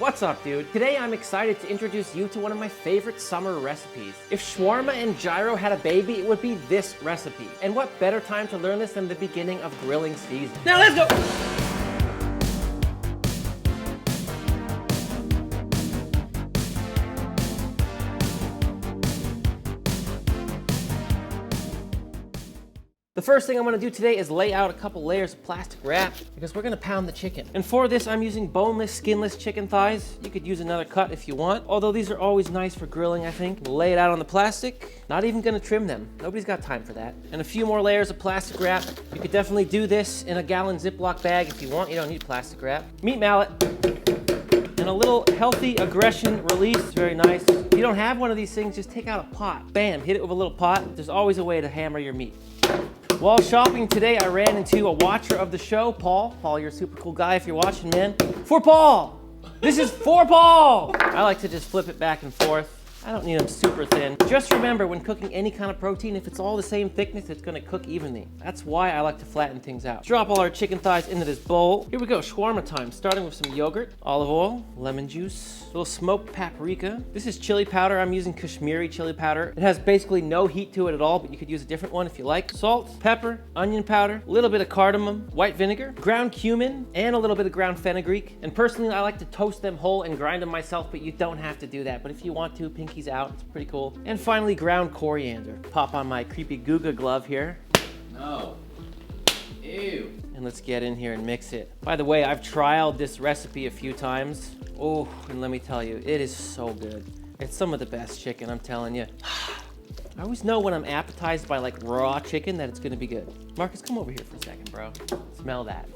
What's up, dude? Today I'm excited to introduce you to one of my favorite summer recipes. If shawarma and gyro had a baby, it would be this recipe. And what better time to learn this than the beginning of grilling season? Now let's go! The first thing I'm gonna do today is lay out a couple layers of plastic wrap because we're gonna pound the chicken. And for this, I'm using boneless, skinless chicken thighs. You could use another cut if you want, although these are always nice for grilling, I think. We'll lay it out on the plastic. Not even gonna trim them. Nobody's got time for that. And a few more layers of plastic wrap. You could definitely do this in a gallon Ziploc bag if you want. You don't need plastic wrap. Meat mallet. And a little healthy aggression release, very nice. If you don't have one of these things, just take out a pot. Bam, hit it with a little pot. There's always a way to hammer your meat. While shopping today, I ran into a watcher of the show, Paul. Paul, you're a super cool guy if you're watching, man. For Paul! This is for Paul! I like to just flip it back and forth. I don't need them super thin. Just remember, when cooking any kind of protein, if it's all the same thickness, it's gonna cook evenly. That's why I like to flatten things out. Drop all our chicken thighs into this bowl. Here we go, shawarma time. Starting with some yogurt, olive oil, lemon juice, a little smoked paprika. This is chili powder. I'm using Kashmiri chili powder. It has basically no heat to it at all, but you could use a different one if you like. Salt, pepper, onion powder, a little bit of cardamom, white vinegar, ground cumin, and a little bit of ground fenugreek. And personally, I like to toast them whole and grind them myself, but you don't have to do that. But if you want to, pinky's out. It's pretty cool. And finally, ground coriander. Pop on my creepy Guga glove here. No. Ew. And let's get in here and mix it. By the way, I've trialed this recipe a few times. Oh, and let me tell you, it is so good. It's some of the best chicken, I'm telling you. I always know when I'm appetized by like raw chicken that it's gonna be good. Marcus, come over here for a second, bro. Smell that.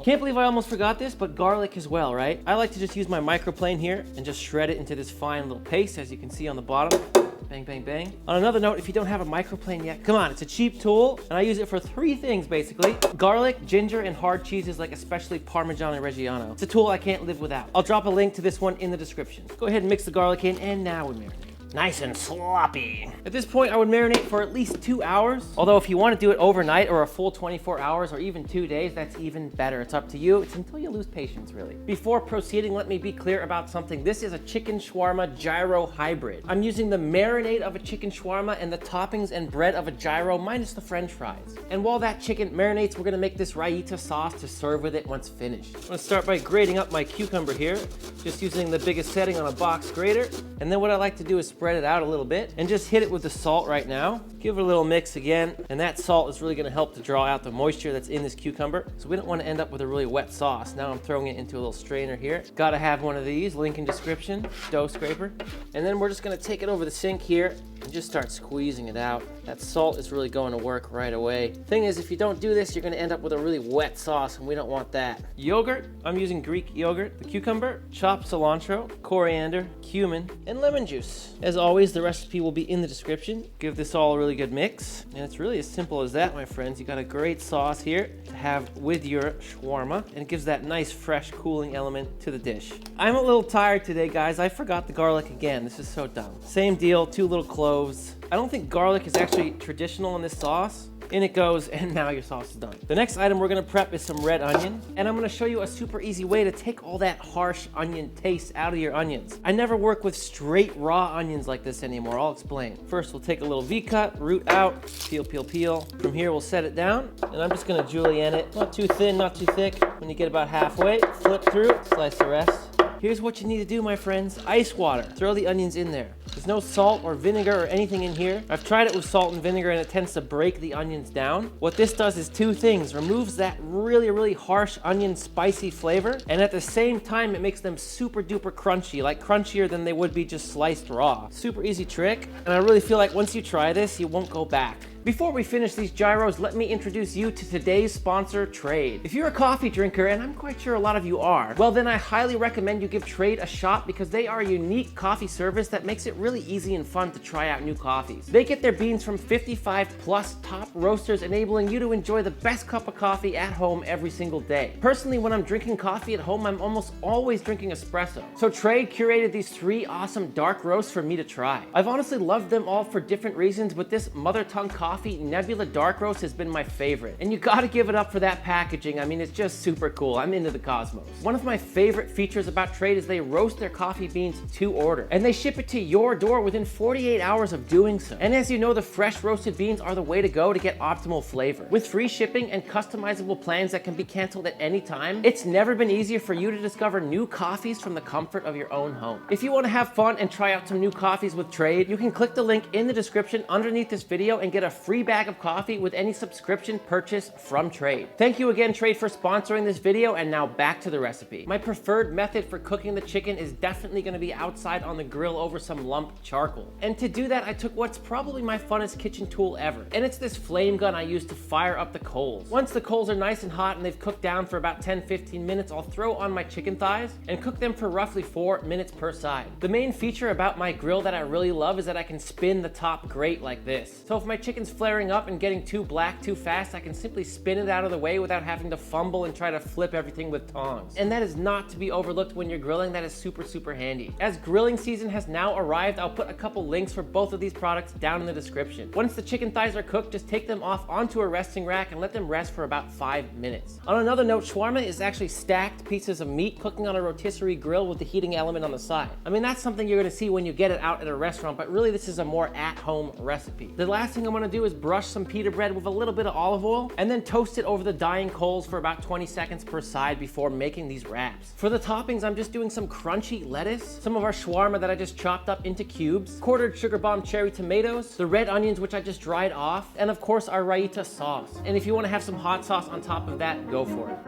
Can't believe I almost forgot this, but garlic as well, right? I like to just use my microplane here and just shred it into this fine little paste, as you can see on the bottom. Bang, bang, bang. On another note, if you don't have a microplane yet, come on, it's a cheap tool, and I use it for 3 things, basically. Garlic, ginger, and hard cheeses, like especially Parmesan and Reggiano. It's a tool I can't live without. I'll drop a link to this one in the description. Go ahead and mix the garlic in, and now we marinate. Nice and sloppy. At this point, I would marinate for at least 2 hours. Although if you want to do it overnight or a full 24 hours or even 2 days, that's even better. It's up to you. It's until you lose patience, really. Before proceeding, let me be clear about something. This is a chicken shawarma gyro hybrid. I'm using the marinade of a chicken shawarma and the toppings and bread of a gyro minus the french fries. And while that chicken marinates, we're gonna make this raita sauce to serve with it once finished. I'm gonna start by grating up my cucumber here, just using the biggest setting on a box grater. And then what I like to do is spread it out a little bit and just hit it with the salt right now. Give it a little mix again, and that salt is really gonna help to draw out the moisture that's in this cucumber. So we don't wanna end up with a really wet sauce. Now I'm throwing it into a little strainer here. Gotta have one of these, link in description, dough scraper. And then we're just gonna take it over the sink here and just start squeezing it out. That salt is really going to work right away. Thing is, if you don't do this, you're gonna end up with a really wet sauce, and we don't want that. Yogurt, I'm using Greek yogurt. The cucumber, chopped cilantro, coriander, cumin, and lemon juice. As always, the recipe will be in the description. Give this all a really good mix. And it's really as simple as that, my friends. You got a great sauce here to have with your shawarma, and it gives that nice, fresh, cooling element to the dish. I'm a little tired today, guys. I forgot the garlic again. This is so dumb. Same deal, 2 little cloves. I don't think garlic is actually traditional in this sauce. In it goes, and now your sauce is done. The next item we're gonna prep is some red onion, and I'm gonna show you a super easy way to take all that harsh onion taste out of your onions. I never work with straight raw onions like this anymore. I'll explain. First, we'll take a little V-cut, root out, peel, peel, peel. From here, we'll set it down, and I'm just gonna julienne it. Not too thin, not too thick. When you get about halfway, flip through, slice the rest. Here's what you need to do, my friends. Ice water. Throw the onions in there. There's no salt or vinegar or anything in here. I've tried it with salt and vinegar and it tends to break the onions down. What this does is 2 things. Removes that really, really harsh onion spicy flavor, and at the same time, it makes them super duper crunchy, like crunchier than they would be just sliced raw. Super easy trick, and I really feel like once you try this, you won't go back. Before we finish these gyros, let me introduce you to today's sponsor, Trade. If you're a coffee drinker, and I'm quite sure a lot of you are, well then I highly recommend you give Trade a shot because they are a unique coffee service that makes it really easy and fun to try out new coffees. They get their beans from 55 plus top roasters, enabling you to enjoy the best cup of coffee at home every single day. Personally, when I'm drinking coffee at home, I'm almost always drinking espresso. So Trade curated these 3 awesome dark roasts for me to try. I've honestly loved them all for different reasons, but this mother tongue coffee coffee, Nebula Dark Roast has been my favorite. And you gotta give it up for that packaging. I mean, it's just super cool. I'm into the cosmos. One of my favorite features about Trade is they roast their coffee beans to order. And they ship it to your door within 48 hours of doing so. And as you know, the fresh roasted beans are the way to go to get optimal flavor. With free shipping and customizable plans that can be canceled at any time, it's never been easier for you to discover new coffees from the comfort of your own home. If you want to have fun and try out some new coffees with Trade, you can click the link in the description underneath this video and get a free bag of coffee with any subscription purchase from Trade. Thank you again, Trade, for sponsoring this video, and now back to the recipe. My preferred method for cooking the chicken is definitely going to be outside on the grill over some lump charcoal. And to do that, I took what's probably my funnest kitchen tool ever, and it's this flame gun I use to fire up the coals. Once the coals are nice and hot and they've cooked down for about 10-15 minutes, I'll throw on my chicken thighs and cook them for roughly 4 minutes per side. The main feature about my grill that I really love is that I can spin the top grate like this. So if my chicken's flaring up and getting too black too fast, I can simply spin it out of the way without having to fumble and try to flip everything with tongs. And that is not to be overlooked when you're grilling. That is super, super handy. As grilling season has now arrived, I'll put a couple links for both of these products down in the description. Once the chicken thighs are cooked, just take them off onto a resting rack and let them rest for about 5 minutes. On another note, shawarma is actually stacked pieces of meat cooking on a rotisserie grill with the heating element on the side. I mean, that's something you're gonna see when you get it out at a restaurant, but really this is a more at-home recipe. The last thing I'm gonna do is brush some pita bread with a little bit of olive oil and then toast it over the dying coals for about 20 seconds per side before making these wraps. For the toppings, I'm just doing some crunchy lettuce, some of our shawarma that I just chopped up into cubes, quartered sugar bomb cherry tomatoes, the red onions which I just dried off, and of course our raita sauce. And if you want to have some hot sauce on top of that, go for it.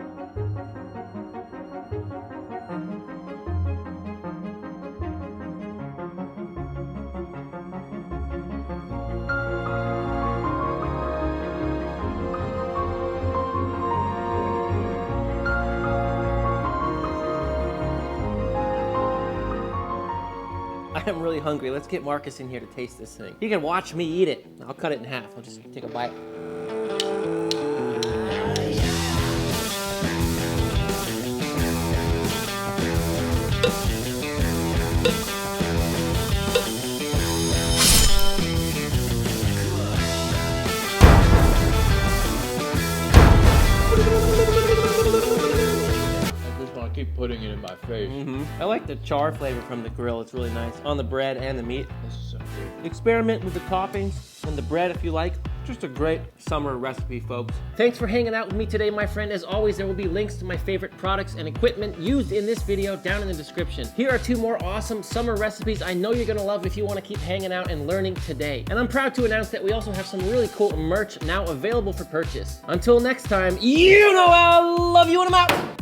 I'm really hungry. Let's get Marcus in here to taste this thing. He can watch me eat it. I'll cut it in half. I'll just take a bite. Keep putting it in my face. I like the char flavor from the grill. It's really nice on the bread and the meat. This is so good. Experiment with the toppings and the bread if you like. Just a great summer recipe, folks. Thanks for hanging out with me today, my friend. As always, there will be links to my favorite products and equipment used in this video down in the description. Here are 2 more awesome summer recipes I know you're gonna love if you wanna keep hanging out and learning today. And I'm proud to announce that we also have some really cool merch now available for purchase. Until next time, you know I love you and I'm out.